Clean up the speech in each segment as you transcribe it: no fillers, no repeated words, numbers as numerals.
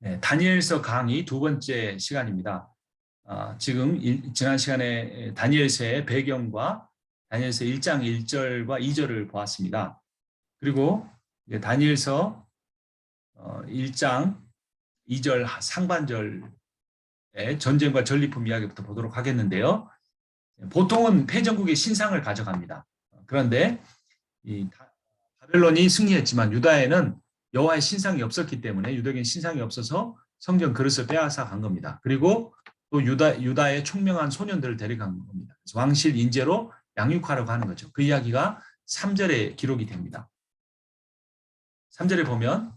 네, 다니엘서 강의 두 번째 시간입니다. 지금 지난 시간에 다니엘서의 배경과 다니엘서 1장 1절과 2절을 보았습니다. 그리고 다니엘서 1장 2절 상반절의 전쟁과 전리품 이야기부터 보도록 하겠는데요. 보통은 패전국의 신상을 가져갑니다. 그런데 이 바벨론이 승리했지만 유다에는 여호와의 신상이 없었기 때문에 유대인 신상이 없어서 성전 그릇을 빼앗아 간 겁니다. 그리고 또 유다의 총명한 소년들을 데려간 겁니다. 그래서 왕실 인재로 양육하려고 하는 거죠. 그 이야기가 3절에 기록이 됩니다. 3절에 보면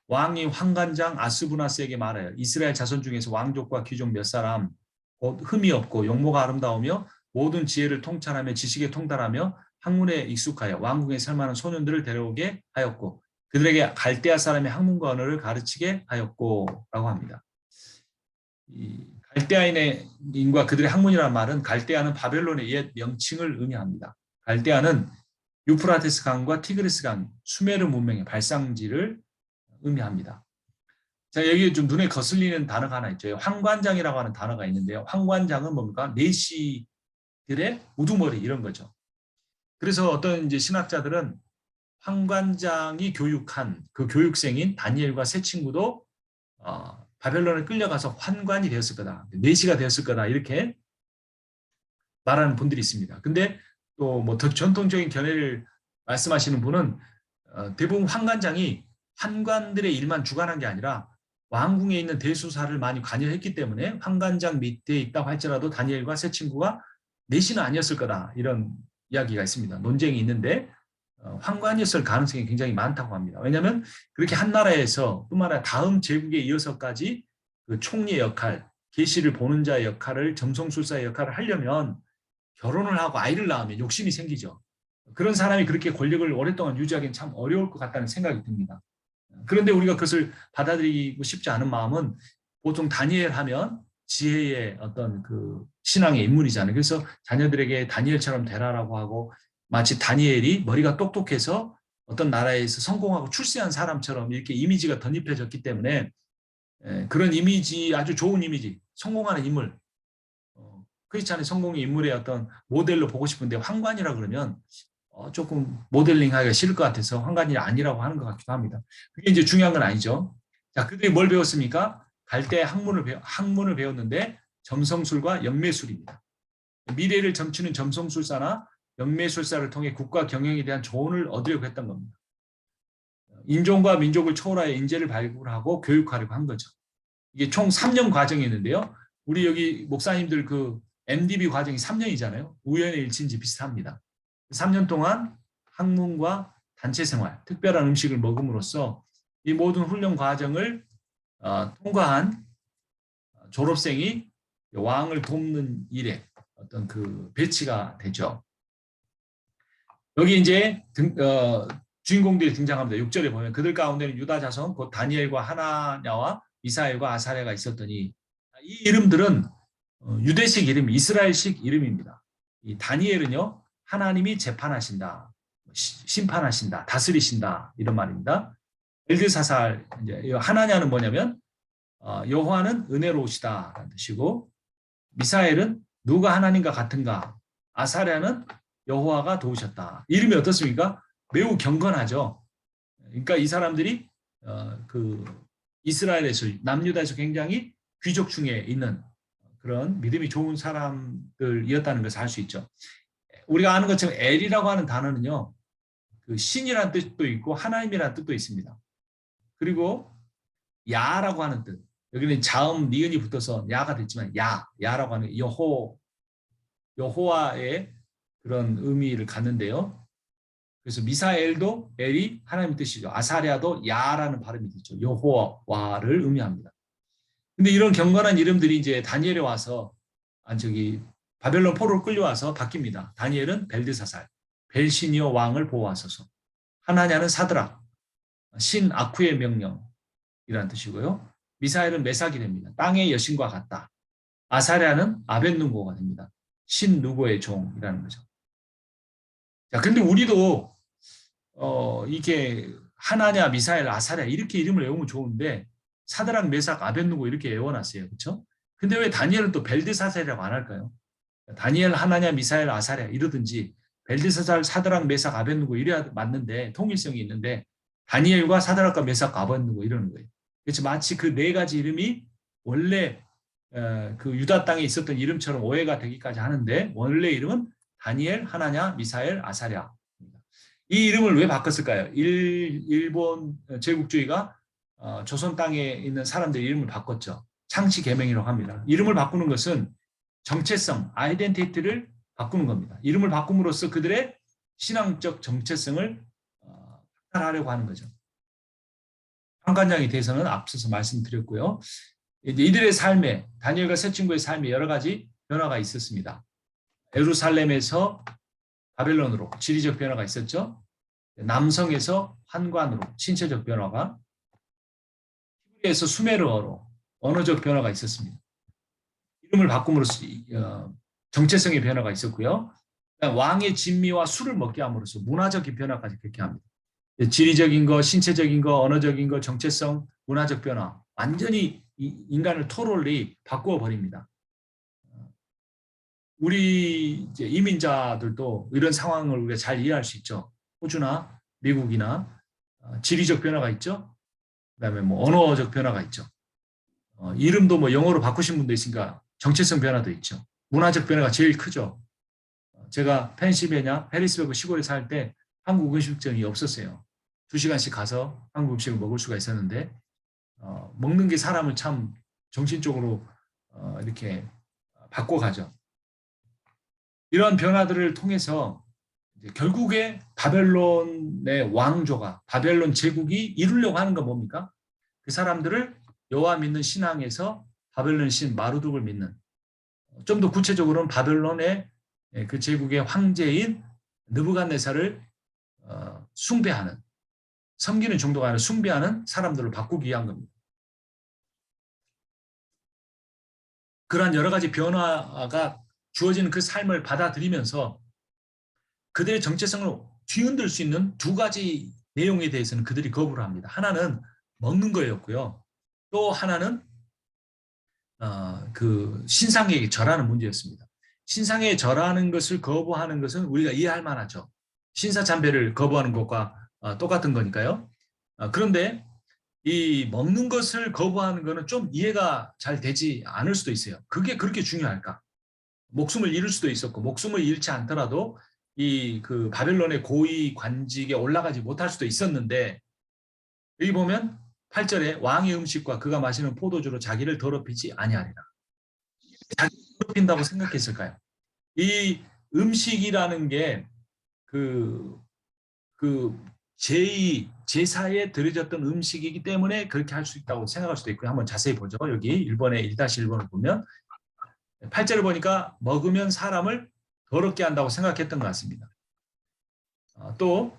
왕이 환관장 아스부나스에게 말하여 이스라엘 자손 중에서 왕족과 귀족 몇 사람 곧 흠이 없고 용모가 아름다우며 모든 지혜를 통찰하며 지식에 통달하며 학문에 익숙하여 왕궁에 살 만한 소년들을 데려오게 하였고 그들에게 갈대아 사람의 학문과 언어를 가르치게 하였고 라고 합니다. 이 갈대아인과 그들의 학문이라는 말은 갈대아는 바벨론의 옛 명칭을 의미합니다. 갈대아는 유프라테스 강과 티그리스 강, 수메르 문명의 발상지를 의미합니다. 자, 여기 좀 눈에 거슬리는 단어가 하나 있죠. 황관장이라고 하는 단어가 있는데요. 황관장은 뭡니까? 내시들의 우두머리 이런 거죠. 그래서 어떤 이제 신학자들은 황관장이 교육한 그 교육생인 다니엘과 세 친구도 바벨론에 끌려가서 환관이 되었을 거다. 내시가 되었을 거다. 이렇게 말하는 분들이 있습니다. 근데 또 뭐 더 전통적인 견해를 말씀하시는 분은 대부분 황관장이 환관들의 일만 주관한 게 아니라 왕궁에 있는 대수사를 많이 관여했기 때문에 황관장 밑에 있다고 할지라도 다니엘과 세 친구가 내시는 아니었을 거다. 이런 이야기가 있습니다. 논쟁이 있는데 황관이었을 가능성이 굉장히 많다고 합니다. 왜냐하면 그렇게 한 나라에서 뿐만 아니라 다음 제국에 이어서까지 그 총리의 역할, 계시를 보는 자의 역할을 점성술사의 역할을 하려면 결혼을 하고 아이를 낳으면 욕심이 생기죠. 그런 사람이 그렇게 권력을 오랫동안 유지하기는 참 어려울 것 같다는 생각이 듭니다. 그런데 우리가 그것을 받아들이고 싶지 않은 마음은 보통 다니엘 하면 지혜의 어떤 그 신앙의 인물이잖아요. 그래서 자녀들에게 다니엘처럼 되라라고 하고 마치 다니엘이 머리가 똑똑해서 어떤 나라에서 성공하고 출세한 사람처럼 이렇게 이미지가 덧입혀졌기 때문에 그런 이미지, 아주 좋은 이미지, 성공하는 인물, 크리스찬의 성공의 인물의 어떤 모델로 보고 싶은데 황관이라 그러면 조금 모델링하기가 싫을 것 같아서 황관이 아니라고 하는 것 같기도 합니다. 그게 이제 중요한 건 아니죠. 자, 그들이 뭘 배웠습니까? 갈대 학문을 배웠는데 점성술과 연매술입니다. 미래를 점치는 점성술사나 연매술사를 통해 국가 경영에 대한 조언을 얻으려고 했던 겁니다. 인종과 민족을 초월하여 인재를 발굴하고 교육하려고 한 거죠. 이게 총 3년 과정이었는데요. 우리 여기 목사님들 그 MDB 과정이 3년이잖아요. 우연의 일치인지 비슷합니다. 3년 동안 학문과 단체 생활, 특별한 음식을 먹음으로써 이 모든 훈련 과정을 통과한 졸업생이 왕을 돕는 일에 어떤 그 배치가 되죠. 여기 이제 주인공들이 등장합니다. 6절에 보면 그들 가운데는 유다 자손 곧 다니엘과 하나냐와 미사엘과 아사랴가 있었더니 이 이름들은 유대식 이름, 이스라엘식 이름입니다. 이 다니엘은요, 하나님이 재판하신다, 심판하신다, 다스리신다 이런 말입니다. 벨드사살 이제 하나냐는 뭐냐면 여호와는 은혜로우시다라는 뜻이고 미사엘은 누가 하나님과 같은가, 아사랴는 여호와가 도우셨다. 이름이 어떻습니까? 매우 경건하죠. 그러니까 이 사람들이 그 이스라엘에서 남유다에서 굉장히 귀족 중에 있는 그런 믿음이 좋은 사람들이었다는 것을 알 수 있죠. 우리가 아는 것처럼 엘이라고 하는 단어는요, 그 신이라는 뜻도 있고 하나님이라는 뜻도 있습니다. 그리고 야라고 하는 뜻, 여기는 자음 니은이 붙어서 야가 됐지만 야라고 하는 여호와의 그런 의미를 갖는데요. 그래서 미사엘도 엘이 하나님의 뜻이죠. 아사랴도 야라는 발음이 되죠. 여호와를 의미합니다. 근데 이런 경건한 이름들이 이제 다니엘에 와서 바벨론 포로로 끌려와서 바뀝니다. 다니엘은 벨드사살, 벨시니어 왕을 보호하소서. 하나냐는 사드락, 신 아쿠의 명령이라는 뜻이고요. 미사엘은 메삭이 됩니다. 땅의 여신과 같다. 아사랴는 아벳누고가 됩니다. 신 누고의 종이라는 거죠. 자, 근데 우리도 이게 하나냐, 미사엘, 아사랴 이렇게 이름을 외우면 좋은데 사드락, 메삭, 아벳누고 이렇게 외워놨어요. 그렇죠? 근데 왜 다니엘은 또 벨드사살이라고 안 할까요? 다니엘, 하나냐, 미사엘, 아사랴 이러든지 벨드사살, 사드락, 메삭, 아벳누고 이래야 맞는데 통일성이 있는데 다니엘과 사드락과 메삭과 아벳누고 이러는 거예요. 그렇지 마치 그 네 가지 이름이 원래 그 유다 땅에 있었던 이름처럼 오해가 되기까지 하는데 원래 이름은 다니엘, 하나냐, 미사엘, 아사랴. 이 이름을 왜 바꿨을까요? 일본 제국주의가 조선 땅에 있는 사람들의 이름을 바꿨죠. 창씨 계명이라고 합니다. 이름을 바꾸는 것은 정체성, 아이덴티티를 바꾸는 겁니다. 이름을 바꿈으로써 그들의 신앙적 정체성을 확산하려고 하는 거죠. 판관장에 대해서는 앞서서 말씀드렸고요. 이들의 삶에, 다니엘과 세 친구의 삶에 여러 가지 변화가 있었습니다. 예루살렘에서 바벨론으로 지리적 변화가 있었죠. 남성에서 환관으로 신체적 변화가, 히브리에서 수메르어로 언어적 변화가 있었습니다. 이름을 바꿈으로써 정체성의 변화가 있었고요. 왕의 진미와 술을 먹게 함으로써 문화적인 변화까지 그렇게 합니다. 지리적인 거, 신체적인 거, 언어적인 거, 정체성, 문화적 변화, 완전히 인간을 토롤리 바꾸어 버립니다. 우리 이제 이민자들도 이런 상황을 우리가 잘 이해할 수 있죠. 호주나 미국이나 지리적 변화가 있죠. 그다음에 뭐 언어적 변화가 있죠. 이름도 뭐 영어로 바꾸신 분도 있으니까 정체성 변화도 있죠. 문화적 변화가 제일 크죠. 제가 펜실베니아 해리스버그 시골에 살 때 한국 음식점이 없었어요. 2시간씩 가서 한국 음식을 먹을 수가 있었는데 먹는 게 사람을 참 정신적으로 이렇게 바꿔가죠. 이러한 변화들을 통해서 결국에 바벨론의 왕조가, 바벨론 제국이 이루려고 하는 건 뭡니까? 그 사람들을 여호와 믿는 신앙에서 바벨론 신 마르둑을 믿는, 좀 더 구체적으로는 바벨론의 그 제국의 황제인 느부갓네살을 숭배하는, 섬기는 정도가 아니라 숭배하는 사람들을 바꾸기 위한 겁니다. 그러한 여러 가지 변화가 주어지는 그 삶을 받아들이면서 그들의 정체성을 뒤흔들 수 있는 두 가지 내용에 대해서는 그들이 거부를 합니다. 하나는 먹는 거였고요. 또 하나는 그 신상에 절하는 문제였습니다. 신상에 절하는 것을 거부하는 것은 우리가 이해할 만하죠. 신사참배를 거부하는 것과 똑같은 거니까요. 그런데 이 먹는 것을 거부하는 것은 좀 이해가 잘 되지 않을 수도 있어요. 그게 그렇게 중요할까? 목숨을 잃을 수도 있었고 목숨을 잃지 않더라도 이 그 바벨론의 고위 관직에 올라가지 못할 수도 있었는데 여기 보면 8절에 왕의 음식과 그가 마시는 포도주로 자기를 더럽히지 아니하리라. 자기를 더럽힌다고 생각했을까요? 이 음식이라는 게 제사에 드려졌던 음식이기 때문에 그렇게 할 수 있다고 생각할 수도 있고요. 한번 자세히 보죠. 여기 1번에 1-1번을 보면 8절을 보니까 먹으면 사람을 더럽게 한다고 생각했던 것 같습니다. 또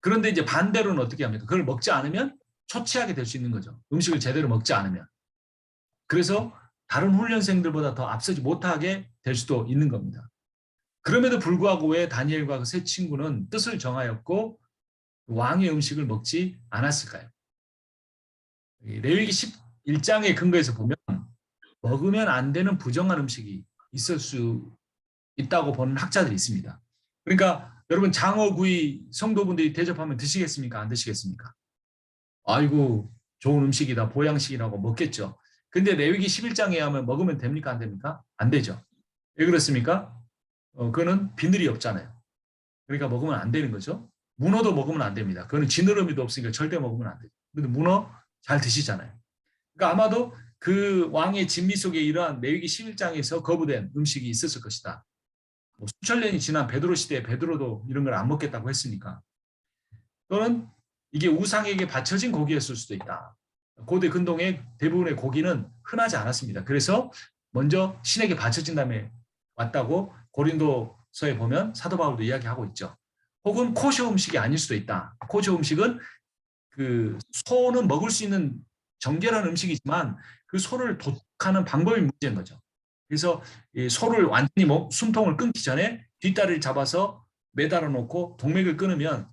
그런데 이제 반대로는 어떻게 합니까? 그걸 먹지 않으면 초치하게 될 수 있는 거죠. 음식을 제대로 먹지 않으면. 그래서 다른 훈련생들보다 더 앞서지 못하게 될 수도 있는 겁니다. 그럼에도 불구하고 왜 다니엘과 그 세 친구는 뜻을 정하였고 왕의 음식을 먹지 않았을까요? 레위기 11장의 근거에서 보면 먹으면 안 되는 부정한 음식이 있을 수 있다고 보는 학자들이 있습니다. 그러니까 여러분 장어구이 성도분들이 대접하면 드시겠습니까? 안 드시겠습니까? 아이고 좋은 음식이다 보양식이라고 먹겠죠. 근데 레위기 11장에 하면 먹으면 됩니까? 안 됩니까? 안 되죠. 왜 그렇습니까? 그거는 비늘이 없잖아요. 그러니까 먹으면 안 되는 거죠. 문어도 먹으면 안 됩니다. 그거는 지느러미도 없으니까 절대 먹으면 안 되죠. 근데 문어 잘 드시잖아요. 그러니까 아마도 그 왕의 진미 속에 이러한 레위기 11장에서 거부된 음식이 있었을 것이다. 뭐 수천 년이 지난 베드로 시대에 베드로도 이런 걸 안 먹겠다고 했으니까. 또는 이게 우상에게 바쳐진 고기였을 수도 있다. 고대 근동의 대부분의 고기는 흔하지 않았습니다. 그래서 먼저 신에게 바쳐진 다음에 왔다고 고린도서에 보면 사도 바울도 이야기하고 있죠. 혹은 코쇼 음식이 아닐 수도 있다. 코쇼 음식은 그 소는 먹을 수 있는 정결한 음식이지만 그 소를 도둑하는 방법이 문제인 거죠. 그래서 이 소를 완전히 숨통을 끊기 전에 뒷다리를 잡아서 매달아 놓고 동맥을 끊으면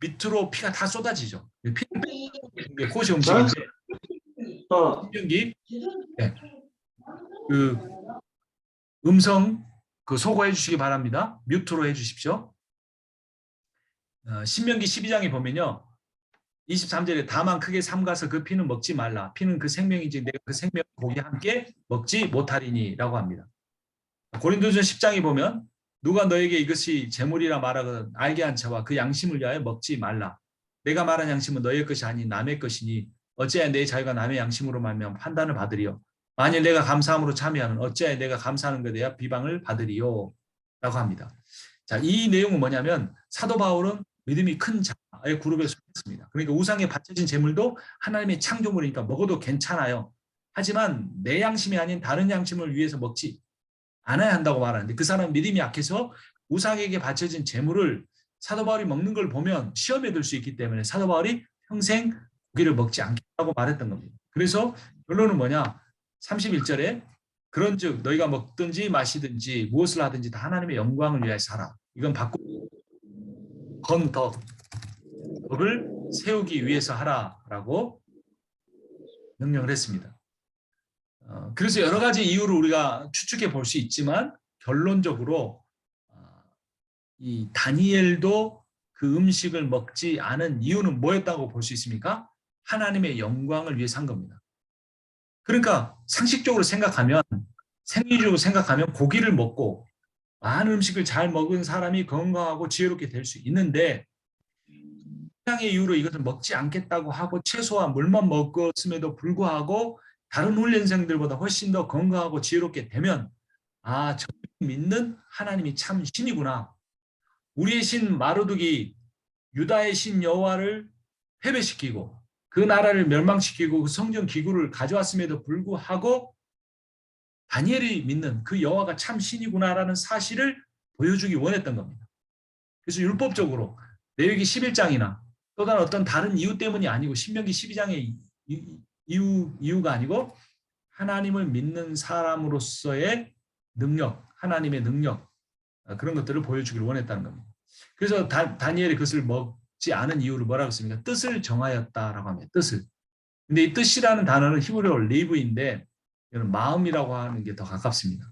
밑으로 피가 다 쏟아지죠. 피는 빼는 게 그것이 음식인데 신경기 네. 그 음성 그 소거해 주시기 바랍니다. 뮤트로 해주십시오. 신명기 12장에 보면요. 23절에 다만 크게 삼가서 그 피는 먹지 말라. 피는 그 생명이지 내가 그 생명 고기 함께 먹지 못하리니 라고 합니다. 고린도전 10장에 보면 누가 너에게 이것이 재물이라 말하거든 알게 한 자와 그 양심을 위하여 먹지 말라. 내가 말한 양심은 너의 것이 아닌 남의 것이니 어찌하여 내 자유가 남의 양심으로 말면 판단을 받으리요. 만일 내가 감사함으로 참여하는 어찌하여 내가 감사하는 것에 대하 비방을 받으리요. 라고 합니다. 자, 이 내용은 뭐냐면 사도 바울은 믿음이 큰 자의 그룹에 속했습니다. 그러니까 우상에 바쳐진 재물도 하나님의 창조물이니까 먹어도 괜찮아요. 하지만 내 양심이 아닌 다른 양심을 위해서 먹지 않아야 한다고 말하는데 그 사람 믿음이 약해서 우상에게 바쳐진 재물을 사도 바울이 먹는 걸 보면 시험에 들 수 있기 때문에 사도 바울이 평생 고기를 먹지 않겠다고 말했던 겁니다. 그래서 결론은 뭐냐? 31절에 그런즉 너희가 먹든지 마시든지 무엇을 하든지 다 하나님의 영광을 위하여 살아. 이건 바꾸고 덕을 세우기 위해서 하라라고 명령을 했습니다. 그래서 여러 가지 이유를 우리가 추측해 볼 수 있지만 결론적으로 이 다니엘도 그 음식을 먹지 않은 이유는 뭐였다고 볼 수 있습니까? 하나님의 영광을 위해서 한 겁니다. 그러니까 상식적으로 생각하면 생리적으로 생각하면 고기를 먹고 많은 음식을 잘 먹은 사람이 건강하고 지혜롭게 될 수 있는데 신앙의 이유로 이것을 먹지 않겠다고 하고 채소와 물만 먹었음에도 불구하고 다른 훈련생들보다 훨씬 더 건강하고 지혜롭게 되면 아, 저 믿는 하나님이 참 신이구나. 우리의 신 마르둑이 유다의 신 여호와를 패배시키고 그 나라를 멸망시키고 그 성전 기구를 가져왔음에도 불구하고 다니엘이 믿는 그 여호와가 참 신이구나라는 사실을 보여주기 원했던 겁니다. 그래서 율법적으로 레위기 11장이나 또 다른 어떤 다른 이유 때문이 아니고 신명기 12장의 이유가 아니고 하나님을 믿는 사람으로서의 능력, 하나님의 능력 그런 것들을 보여주기를 원했다는 겁니다. 그래서 다니엘이 그것을 먹지 않은 이유를 뭐라고 했습니까? 뜻을 정하였다라고 합니다. 뜻을. 근데 이 뜻이라는 단어는 히브리어 리브인데 이는 마음이라고 하는 게 더 가깝습니다.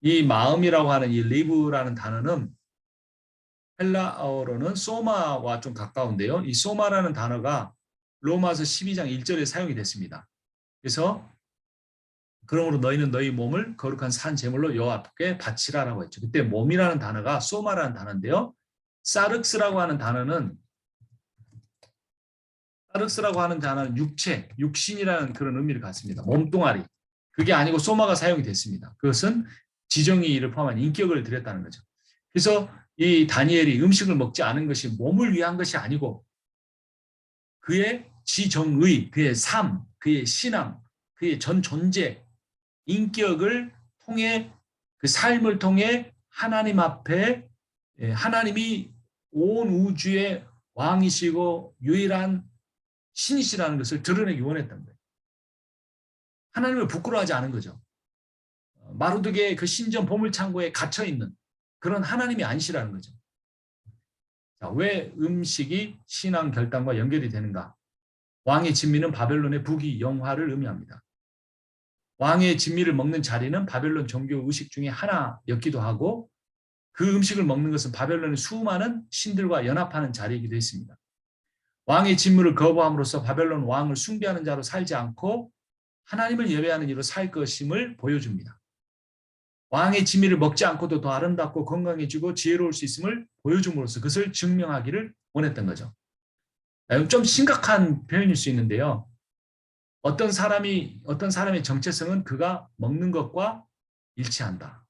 이 마음이라고 하는 이 리브라는 단어는 헬라어로는 소마와 좀 가까운데요. 이 소마라는 단어가 로마서 12장 1절에 사용이 됐습니다. 그래서 그러므로 너희는 너희 몸을 거룩한 산 제물로 여호와께 바치라라고 했죠. 그때 몸이라는 단어가 소마라는 단어인데요. 사륵스라고 하는 단어는 육체, 육신이라는 그런 의미를 갖습니다. 몸뚱아리. 그게 아니고 소마가 사용이 됐습니다. 그것은 지정의를 포함한 인격을 드렸다는 거죠. 그래서 이 다니엘이 음식을 먹지 않은 것이 몸을 위한 것이 아니고 그의 지정의, 그의 삶, 그의 신앙, 그의 전 존재, 인격을 통해 그 삶을 통해 하나님 앞에 하나님이 온 우주의 왕이시고 유일한 신이시라는 것을 드러내기 원했던 거예요. 하나님을 부끄러워하지 않은 거죠. 마르둑의 그 신전 보물창고에 갇혀있는 그런 하나님이 아니시라는 거죠. 자, 왜 음식이 신앙 결단과 연결이 되는가? 왕의 진미는 바벨론의 부귀, 영화를 의미합니다. 왕의 진미를 먹는 자리는 바벨론 종교 의식 중에 하나였기도 하고 그 음식을 먹는 것은 바벨론의 수많은 신들과 연합하는 자리이기도 했습니다. 왕의 진미를 거부함으로써 바벨론 왕을 숭배하는 자로 살지 않고 하나님을 예배하는 이로 살 것임을 보여줍니다. 왕의 진미를 먹지 않고도 더 아름답고 건강해지고 지혜로울 수 있음을 보여줌으로써 그것을 증명하기를 원했던 거죠. 좀 심각한 표현일 수 있는데요. 어떤 사람의 정체성은 그가 먹는 것과 일치한다.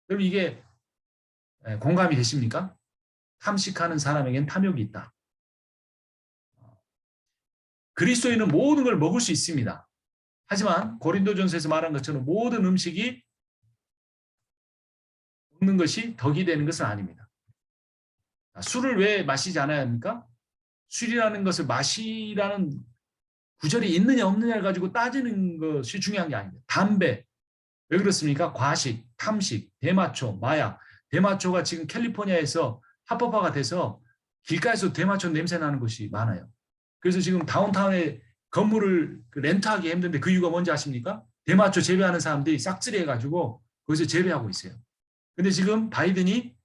그럼 이게 공감이 되십니까? 탐식하는 사람에겐 탐욕이 있다. 그리스도인은 모든 걸 먹을 수 있습니다. 하지만 고린도전서에서 말한 것처럼 모든 음식이 먹는 것이 덕이 되는 것은 아닙니다. 술을 왜 마시지 않아야 합니까? 술이라는 것을 마시라는 구절이 있느냐 없느냐를 가지고 따지는 것이 중요한 게 아닙니다. 담배, 왜 그렇습니까? 과식, 탐식, 대마초, 마약. 대마초가 지금 캘리포니아에서 합법화가 돼서 길가에서 대마초 냄새 나는 곳이 많아요. 그래서 지금 다운타운에 건물을 렌트하기 힘든데 그 이유가 뭔지 아십니까? 대마초 재배하는 사람들이 싹쓸이 해가지고 거기서 재배하고 있어요. 근데 지금 바이든이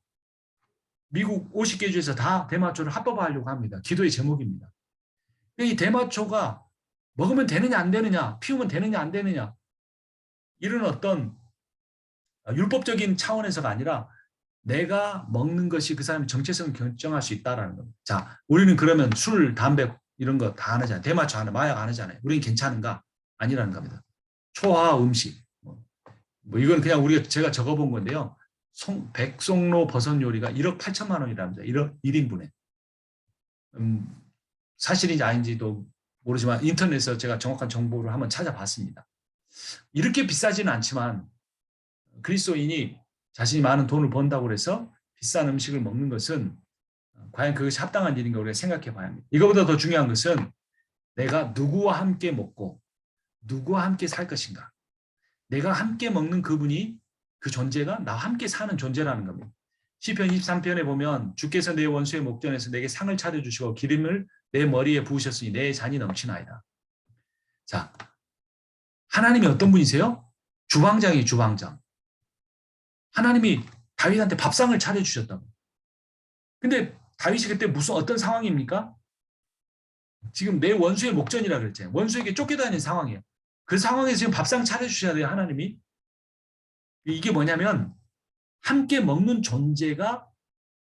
미국 50개 주에서 다 대마초를 합법화하려고 합니다. 기도의 제목입니다. 이 대마초가 먹으면 되느냐 안 되느냐, 피우면 되느냐 안 되느냐, 이런 어떤 율법적인 차원에서가 아니라 내가 먹는 것이 그 사람의 정체성을 결정할 수 있다는 겁니다. 자, 우리는 그러면 술, 담배 이런 거 다 안 하잖아요. 대마초 안 해, 마약 안 하잖아요. 우리는 괜찮은가? 아니라는 겁니다. 초화 음식. 뭐 이건 그냥 제가 적어본 건데요. 백송로 버섯 요리가 1억 8천만 원이랍니다. 1인분에. 사실인지 아닌지도 모르지만 인터넷에서 제가 정확한 정보를 한번 찾아봤습니다. 이렇게 비싸지는 않지만 그리스도인이 자신이 많은 돈을 번다고 해서 비싼 음식을 먹는 것은 과연 그것이 합당한 일인가 우리가 생각해 봐야 합니다. 이거보다 더 중요한 것은 내가 누구와 함께 먹고 누구와 함께 살 것인가. 내가 함께 먹는 그분이 그 존재가 나와 함께 사는 존재라는 겁니다. 시편 23편에 보면 주께서 내 원수의 목전에서 내게 상을 차려주시고 기름을 내 머리에 부으셨으니 내 잔이 넘치나이다. 자, 하나님이 어떤 분이세요? 주방장이에요, 주방장. 하나님이 다윗한테 밥상을 차려주셨다고. 근데 다윗이 그때 무슨 어떤 상황입니까? 지금 내 원수의 목전이라 그랬잖아요. 원수에게 쫓겨다니는 상황이에요. 그 상황에서 지금 밥상 차려주셔야 돼요, 하나님이. 이게 뭐냐면 함께 먹는 존재가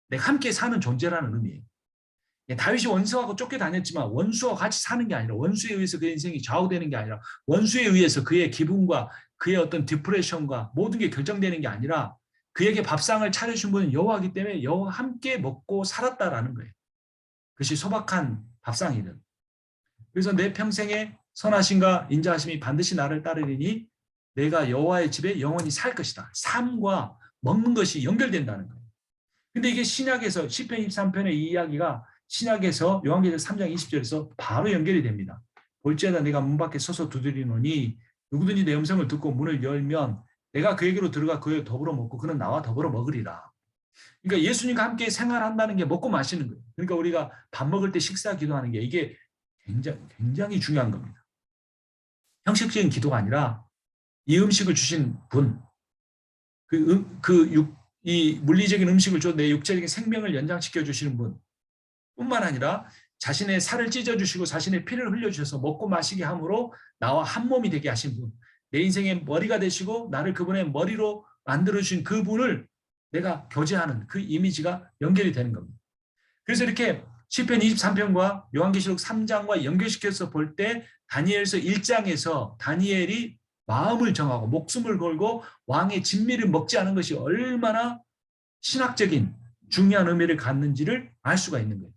내가 함께 사는 존재라는 의미예요. 다윗이 원수하고 쫓겨다녔지만 원수와 같이 사는 게 아니라 원수에 의해서 그의 인생이 좌우되는 게 아니라 원수에 의해서 그의 기분과 그의 어떤 디프레션과 모든 게 결정되는 게 아니라 그에게 밥상을 차려준 분은 여호와이기 때문에 여호와 함께 먹고 살았다라는 거예요. 그것이 소박한 밥상이든. 그래서 내 평생에 선하심과 인자하심이 반드시 나를 따르리니 내가 여호와의 집에 영원히 살 것이다. 삶과 먹는 것이 연결된다는 거예요. 근데 이게 신약에서 시편 23편의 이 이야기가 신약에서 요한계시록 3장 20절에서 바로 연결이 됩니다. 볼지어다 내가 문 밖에 서서 두드리노니 누구든지 내 음성을 듣고 문을 열면 내가 그에게로 들어가 그에 더불어 먹고 그는 나와 더불어 먹으리라. 그러니까 예수님과 함께 생활한다는 게 먹고 마시는 거예요. 그러니까 우리가 밥 먹을 때 식사 기도하는 게 이게 굉장히 중요한 겁니다. 형식적인 기도가 아니라 이 음식을 주신 분, 이 물리적인 음식을 줘 내 육체적인 생명을 연장시켜 주시는 분 뿐만 아니라 자신의 살을 찢어주시고 자신의 피를 흘려주셔서 먹고 마시게 함으로 나와 한 몸이 되게 하신 분, 내 인생의 머리가 되시고 나를 그분의 머리로 만들어주신 그분을 내가 교제하는 그 이미지가 연결이 되는 겁니다. 그래서 이렇게 시편 23편과 요한계시록 3장과 연결시켜서 볼 때 다니엘서 1장에서 다니엘이 마음을 정하고 목숨을 걸고 왕의 진미를 먹지 않은 것이 얼마나 신학적인 중요한 의미를 갖는지를 알 수가 있는 거예요.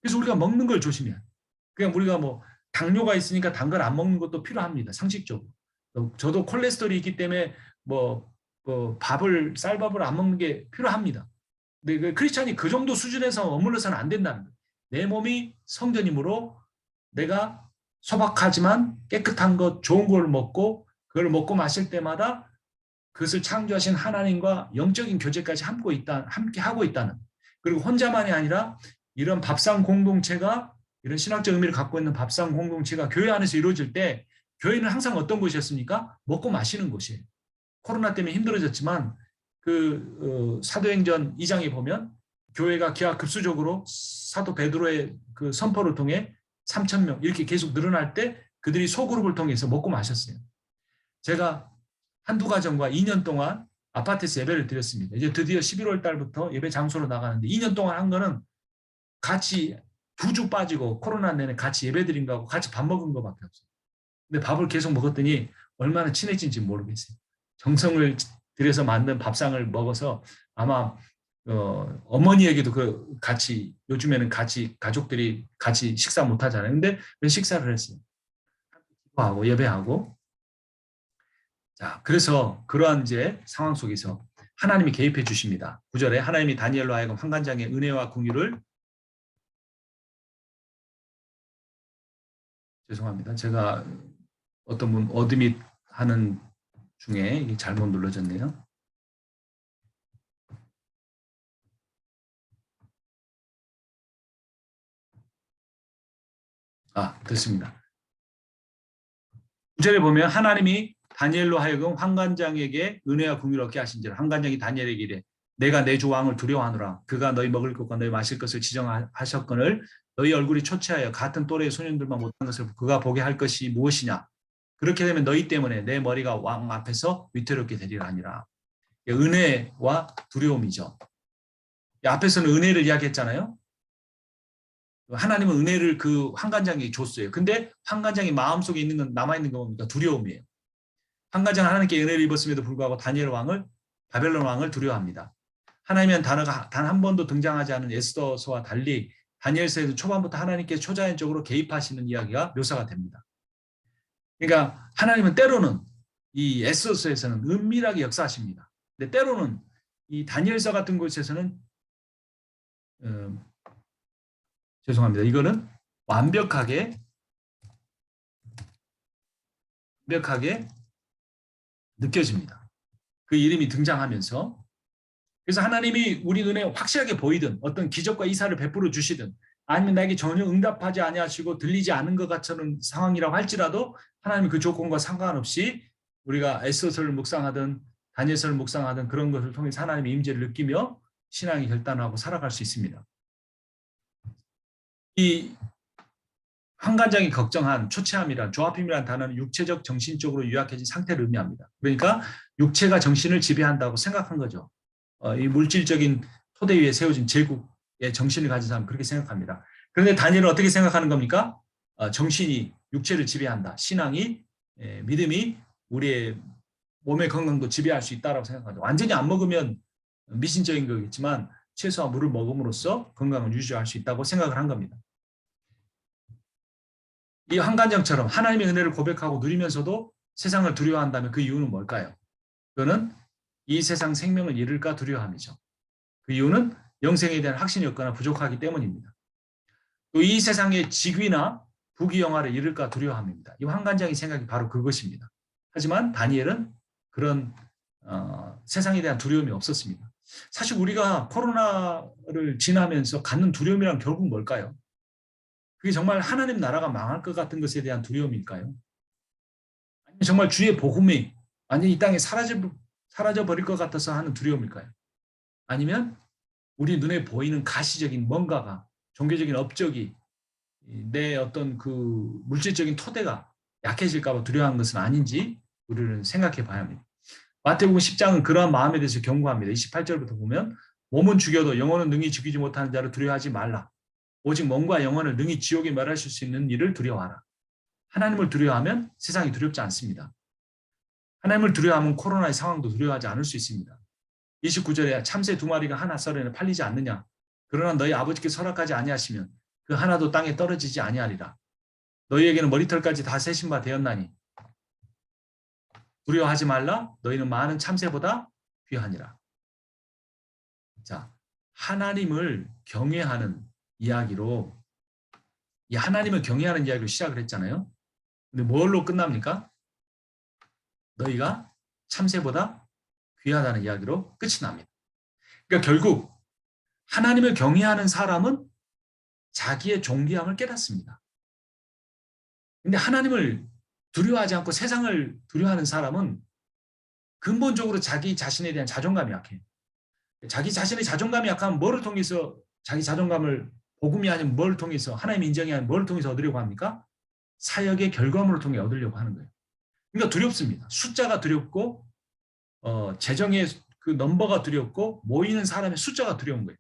그래서 우리가 먹는 걸 조심해야 돼요. 그냥 우리가 뭐 당뇨가 있으니까 단 걸 안 먹는 것도 필요합니다. 상식적으로. 저도 콜레스테롤이 있기 때문에 쌀밥을 안 먹는 게 필요합니다. 근데 크리스찬이 그 정도 수준에서 머물러서는 안 된다는 거예요. 내 몸이 성전이므로 내가 소박하지만 깨끗한 것, 좋은 걸 먹고 그걸 먹고 마실 때마다 그것을 창조하신 하나님과 영적인 교제까지 함께 하고 있다는. 그리고 혼자만이 아니라 이런 밥상 공동체가 이런 신학적 의미를 갖고 있는 밥상 공동체가 교회 안에서 이루어질 때 교회는 항상 어떤 곳이었습니까? 먹고 마시는 곳이에요. 코로나 때문에 힘들어졌지만 사도행전 2장에 보면 교회가 기하급수적으로 사도 베드로의 그 선포를 통해 3,000명 이렇게 계속 늘어날 때 그들이 소그룹을 통해서 먹고 마셨어요. 제가 한두 가정과 2년 동안 아파트에서 예배를 드렸습니다. 이제 드디어 11월 달부터 예배 장소로 나가는데 2년 동안 한 거는 같이 2주 빠지고 코로나 내내 같이 예배 드린 거하고 같이 밥 먹은 거밖에 없어요. 근데 밥을 계속 먹었더니 얼마나 친해진지 모르겠어요. 정성을 들여서 만든 밥상을 먹어서 아마 어머니에게도 같이 요즘에는 같이 가족들이 같이 식사 못 하잖아요. 근데 식사를 했어요. 기도하고 예배하고. 자, 그래서 그러한 이제 상황 속에서 하나님이 개입해 주십니다. 9절에 하나님이 다니엘로 하여금 환관장의 은혜와 긍휼을 죄송합니다. 제가 어떤 분 어드밋 하는 중에 이게 잘못 눌러졌네요. 됐습니다. 9절에 보면 하나님이 다니엘로 하여금 환관장에게 은혜와 긍휼을 얻게 하신지라. 환관장이 다니엘에게 이래 내가 내 주 왕을 두려워하노라. 그가 너희 먹을 것과 너희 마실 것을 지정하셨거늘 너희 얼굴이 초췌하여 같은 또래의 소년들만 못한 것을 그가 보게 할 것이 무엇이냐. 그렇게 되면 너희 때문에 내 머리가 왕 앞에서 위태롭게 되리라 하니라. 은혜와 두려움이죠. 앞에서는 은혜를 이야기했잖아요. 하나님은 은혜를 그 환관장에게 줬어요. 근데 환관장의 마음속에 있는 건 남아있는 건 뭡니까? 두려움이에요. 환관장 하나님께 은혜를 입었음에도 불구하고 다니엘 왕을 바벨론 왕을 두려워합니다. 하나님은 단어가 단 한 번도 등장하지 않은 에스더서와 달리 다니엘서에도 초반부터 하나님께 초자연적으로 개입하시는 이야기가 묘사가 됩니다. 그러니까 하나님은 때로는 이 에스더서에서는 은밀하게 역사하십니다. 근데 때로는 이 다니엘서 같은 곳에서는 죄송합니다. 이거는 완벽하게 느껴집니다. 그 이름이 등장하면서 그래서 하나님이 우리 눈에 확실하게 보이든 어떤 기적과 이사를 베풀어 주시든 아니면 나에게 전혀 응답하지 아니하시고 들리지 않은 것 같은 상황이라고 할지라도 하나님이 그 조건과 상관없이 우리가 에스더서를 묵상하든 다니엘서를 묵상하든 그런 것을 통해서 하나님의 임재를 느끼며 신앙이 결단하고 살아갈 수 있습니다. 이 환관장이 걱정한 초췌함이란 조합힘이란 단어는 육체적 정신적으로 유약해진 상태를 의미합니다. 그러니까 육체가 정신을 지배한다고 생각한 거죠. 이 물질적인 토대 위에 세워진 제국의 정신을 가진 사람은 그렇게 생각합니다. 그런데 다니엘은 어떻게 생각하는 겁니까? 정신이 육체를 지배한다. 신앙이 믿음이 우리의 몸의 건강도 지배할 수 있다고 생각하죠. 완전히 안 먹으면 미신적인 거겠지만 채소와 물을 먹음으로써 건강을 유지할 수 있다고 생각을 한 겁니다. 이 환관장처럼 하나님의 은혜를 고백하고 누리면서도 세상을 두려워한다면 그 이유는 뭘까요? 그거는 이 세상 생명을 잃을까 두려워함이죠. 그 이유는 영생에 대한 확신이 없거나 부족하기 때문입니다. 또 이 세상의 직위나 부귀영화를 잃을까 두려워함입니다. 이 환관장의 생각이 바로 그것입니다. 하지만 다니엘은 그런 세상에 대한 두려움이 없었습니다. 사실 우리가 코로나를 지나면서 갖는 두려움이란 결국 뭘까요? 그게 정말 하나님 나라가 망할 것 같은 것에 대한 두려움일까요? 아니면 정말 주의 복음이 완전히 이 땅에 사라져버릴 것 같아서 하는 두려움일까요? 아니면 우리 눈에 보이는 가시적인 뭔가가 종교적인 업적이 내 어떤 그 물질적인 토대가 약해질까 봐 두려워하는 것은 아닌지 우리는 생각해 봐야 합니다. 마태복음 10장은 그러한 마음에 대해서 경고합니다. 28절부터 보면 몸은 죽여도 영혼은 능히 죽이지 못하는 자를 두려워하지 말라. 오직 몸과 영혼을 능히 지옥에 멸하실 수 있는 일을 두려워하라. 하나님을 두려워하면 세상이 두렵지 않습니다. 하나님을 두려워하면 코로나의 상황도 두려워하지 않을 수 있습니다. 29절에 참새 2마리가 하나 썰에는 팔리지 않느냐. 그러나 너희 아버지께서 허락하지 아니하시면 그 하나도 땅에 떨어지지 아니하리라. 너희에게는 머리털까지 다 세신 바 되었나니 두려워하지 말라. 너희는 많은 참새보다 귀하니라. 자, 하나님을 경외하는 이야기로 이 하나님을 경외하는 이야기로 시작을 했잖아요. 근데 뭘로 끝납니까? 너희가 참새보다 귀하다는 이야기로 끝이 납니다. 그러니까 결국 하나님을 경외하는 사람은 자기의 존귀함을 깨닫습니다. 근데 하나님을 두려워하지 않고 세상을 두려워하는 사람은 근본적으로 자기 자신에 대한 자존감이 약해요. 자기 자신의 자존감이 약하면 뭐를 통해서 자기 자존감을 복음이 아닌 뭘 통해서 하나님 인정이 아닌 뭘 통해서 얻으려고 합니까? 사역의 결과물을 통해 얻으려고 하는 거예요. 그러니까 두렵습니다. 숫자가 두렵고 재정의 그 넘버가 두렵고 모이는 사람의 숫자가 두려운 거예요.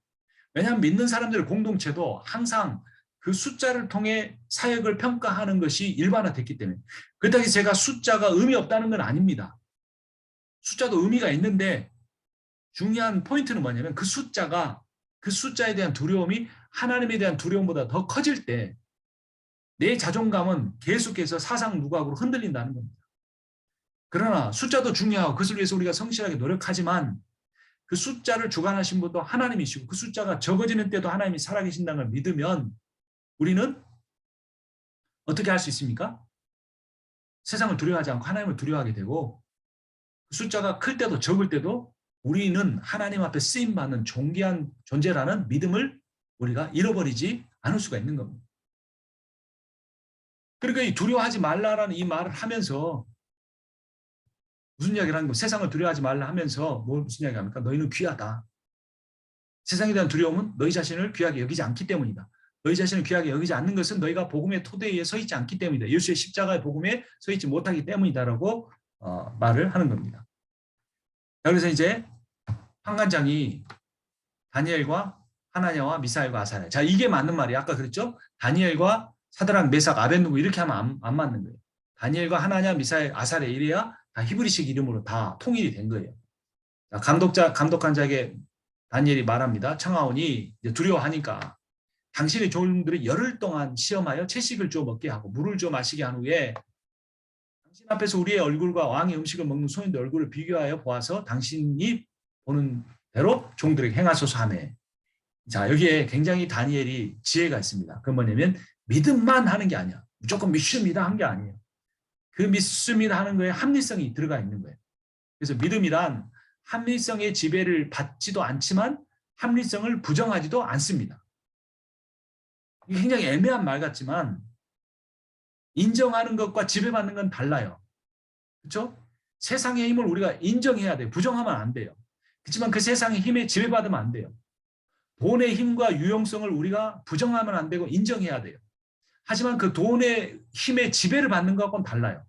왜냐하면 믿는 사람들의 공동체도 항상 그 숫자를 통해 사역을 평가하는 것이 일반화됐기 때문에 그렇다고 해서 제가 숫자가 의미 없다는 건 아닙니다. 숫자도 의미가 있는데 중요한 포인트는 뭐냐면 그 숫자에 대한 두려움이 하나님에 대한 두려움보다 더 커질 때 내 자존감은 계속해서 사상 누각으로 흔들린다는 겁니다. 그러나 숫자도 중요하고 그것을 위해서 우리가 성실하게 노력하지만 그 숫자를 주관하신 분도 하나님이시고 그 숫자가 적어지는 때도 하나님이 살아계신다는 걸 믿으면 우리는 어떻게 할 수 있습니까? 세상을 두려워하지 않고 하나님을 두려워하게 되고 숫자가 클 때도 적을 때도 우리는 하나님 앞에 쓰임받는 존귀한 존재라는 믿음을 우리가 잃어버리지 않을 수가 있는 겁니다. 그러니까 이 두려워하지 말라라는 이 말을 하면서 무슨 이야기를 하는 거? 세상을 두려워하지 말라 하면서 무슨 이야기 합니까? 너희는 귀하다. 세상에 대한 두려움은 너희 자신을 귀하게 여기지 않기 때문이다. 너희 자신을 귀하게 여기지 않는 것은 너희가 복음의 토대에 서 있지 않기 때문이다. 예수의 십자가의 복음에 서 있지 못하기 때문이다라고 말을 하는 겁니다. 그래서 이제 환관장이 다니엘과 하나냐와 미사엘과 아사랴. 자, 이게 맞는 말이야. 아까 그랬죠? 다니엘과 사드락, 메삭, 아벳느고 이렇게 하면 안 맞는 거예요. 다니엘과 하나냐, 미사엘, 아사랴 이래야 다 히브리식 이름으로 다 통일이 된 거예요. 자, 감독한 자에게 다니엘이 말합니다. 청하오니 두려워하니까 당신의 종들이 열흘 동안 시험하여 채식을 줘 먹게 하고 물을 줘 마시게 한 후에 당신 앞에서 우리의 얼굴과 왕의 음식을 먹는 소인의 얼굴을 비교하여 보아서 당신이 보는 대로 종들에게 행하소서 하네. 자, 여기에 굉장히 다니엘이 지혜가 있습니다. 그건 뭐냐면 믿음만 하는 게 아니야. 무조건 믿습니다 한 게 아니에요. 그 믿습니다 하는 거에 합리성이 들어가 있는 거예요. 그래서 믿음이란 합리성의 지배를 받지도 않지만 합리성을 부정하지도 않습니다. 이게 굉장히 애매한 말 같지만 인정하는 것과 지배받는 건 달라요. 그렇죠? 세상의 힘을 우리가 인정해야 돼요. 부정하면 안 돼요. 그렇지만 그 세상의 힘에 지배받으면 안 돼요. 돈의 힘과 유용성을 우리가 부정하면 안 되고 인정해야 돼요. 하지만 그 돈의 힘에 지배를 받는 것과는 달라요.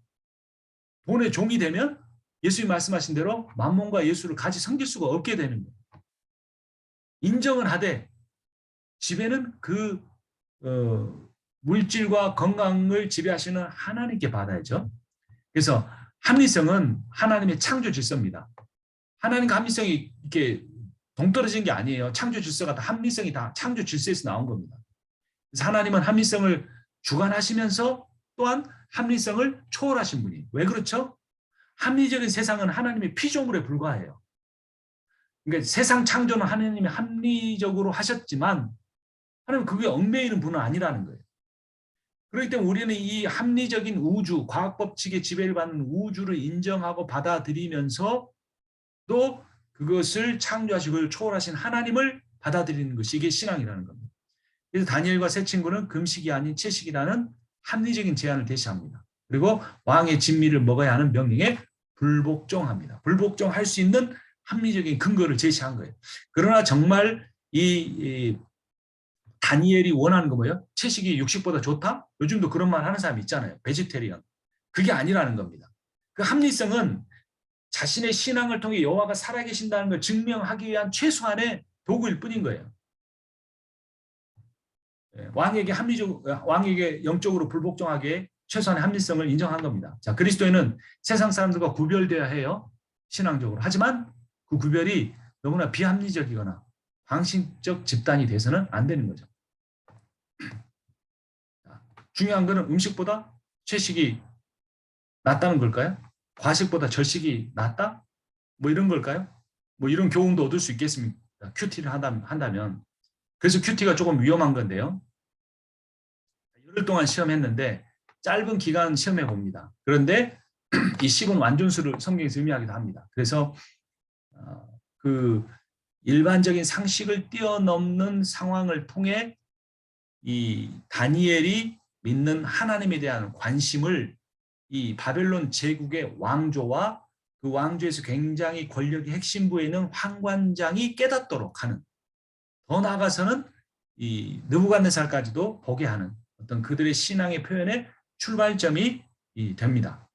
돈의 종이 되면 예수님이 말씀하신 대로 만몬과 예수를 같이 섬길 수가 없게 되는 거예요. 인정을 하되 지배는 그 물질과 건강을 지배하시는 하나님께 받아야죠. 그래서 합리성은 하나님의 창조 질서입니다. 하나님과 합리성이 이렇게 동떨어진 게 아니에요. 창조 질서가 다 합리성이 다 창조 질서에서 나온 겁니다. 그래서 하나님은 합리성을 주관하시면서 또한 합리성을 초월하신 분이에요. 왜 그렇죠? 합리적인 세상은 하나님의 피조물에 불과해요. 그러니까 세상 창조는 하나님이 합리적으로 하셨지만 하나님은 그게 얽매이는 분은 아니라는 거예요. 그렇기 때문에 우리는 이 합리적인 우주, 과학 법칙의 지배를 받는 우주를 인정하고 받아들이면서 또 그것을 창조하시고 초월하신 하나님을 받아들이는 것이 이게 신앙이라는 겁니다. 그래서 다니엘과 세 친구는 금식이 아닌 채식이라는 합리적인 제안을 제시합니다. 그리고 왕의 진미를 먹어야 하는 명령에 불복종합니다. 불복종할 수 있는 합리적인 근거를 제시한 거예요. 그러나 정말 이 다니엘이 원하는 거 뭐예요? 채식이 육식보다 좋다? 요즘도 그런 말 하는 사람 있잖아요. 베지테리언. 그게 아니라는 겁니다. 그 합리성은 자신의 신앙을 통해 여호와가 살아계신다는 걸 증명하기 위한 최소한의 도구일 뿐인 거예요. 왕에게 영적으로 불복종하게 최소한의 합리성을 인정한 겁니다. 자, 그리스도인은 세상 사람들과 구별되어야 해요. 신앙적으로. 하지만 그 구별이 너무나 비합리적이거나 방식적 집단이 돼서는 안 되는 거죠. 중요한 것은 음식보다 채식이 낫다는 걸까요? 과식보다 절식이 낫다? 뭐 이런 걸까요? 뭐 이런 교훈도 얻을 수 있겠습니까? 큐티를 한다면. 그래서 큐티가 조금 위험한 건데요. 열흘 동안 시험했는데 짧은 기간 시험해 봅니다. 그런데 이 10은 완전수를 성경에서 의미하기도 합니다. 그래서 그 일반적인 상식을 뛰어넘는 상황을 통해 이 다니엘이 믿는 하나님에 대한 관심을 이 바벨론 제국의 왕조와 그 왕조에서 굉장히 권력의 핵심부에 있는 환관장이 깨닫도록 하는, 더 나아가서는 이 느부갓네살까지도 보게 하는 어떤 그들의 신앙의 표현의 출발점이 됩니다.